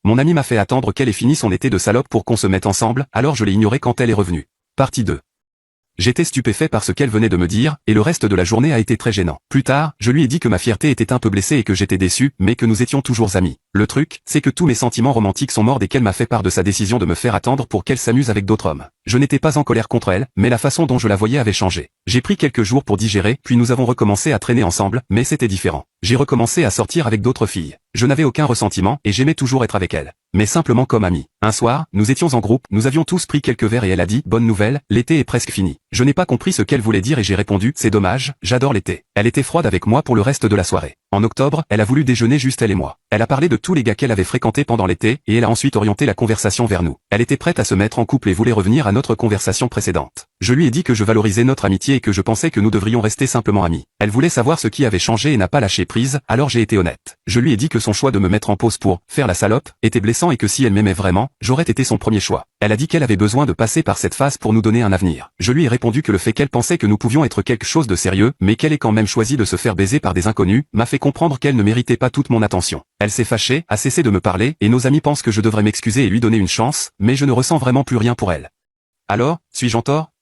Mon amie m'a fait attendre qu'elle ait fini son été de salope pour qu'on se mette ensemble, alors je l'ai ignorée quand elle est revenue. Partie 2. J'étais stupéfait par ce qu'elle venait de me dire, et le reste de la journée a été très gênant. Plus tard, je lui ai dit que ma fierté était un peu blessée et que j'étais déçu, mais que nous étions toujours amis. Le truc, c'est que tous mes sentiments romantiques sont morts dès qu'elle m'a fait part de sa décision de me faire attendre pour qu'elle s'amuse avec d'autres hommes. Je n'étais pas en colère contre elle, mais la façon dont je la voyais avait changé. J'ai pris quelques jours pour digérer, puis nous avons recommencé à traîner ensemble, mais c'était différent. J'ai recommencé à sortir avec d'autres filles. Je n'avais aucun ressentiment, et j'aimais toujours être avec elle. Mais simplement comme amis. Un soir, nous étions en groupe, nous avions tous pris quelques verres et elle a dit « Bonne nouvelle, l'été est presque fini ». Je n'ai pas compris ce qu'elle voulait dire et j'ai répondu « C'est dommage, j'adore l'été ». Elle était froide avec moi pour le reste de la soirée. En octobre, elle a voulu déjeuner juste elle et moi. Elle a parlé de tous les gars qu'elle avait fréquentés pendant l'été, et elle a ensuite orienté la conversation vers nous. Elle était prête à se mettre en couple et voulait revenir à notre conversation précédente. Je lui ai dit que je valorisais notre amitié et que je pensais que nous devrions rester simplement amis. Elle voulait savoir ce qui avait changé et n'a pas lâché prise, alors j'ai été honnête. Je lui ai dit que son choix de me mettre en pause pour faire la salope était blessant et que si elle m'aimait vraiment, j'aurais été son premier choix. Elle a dit qu'elle avait besoin de passer par cette phase pour nous donner un avenir. Je lui ai répondu que le fait qu'elle pensait que nous pouvions être quelque chose de sérieux, mais qu'elle ait quand même choisi de se faire baiser par des inconnus, m'a fait comprendre qu'elle ne méritait pas toute mon attention. Elle s'est fâchée, a cessé de me parler, et nos amis pensent que je devrais m'excuser et lui donner une chance, mais je ne ressens vraiment plus rien pour elle. Alors, suis-je en tort?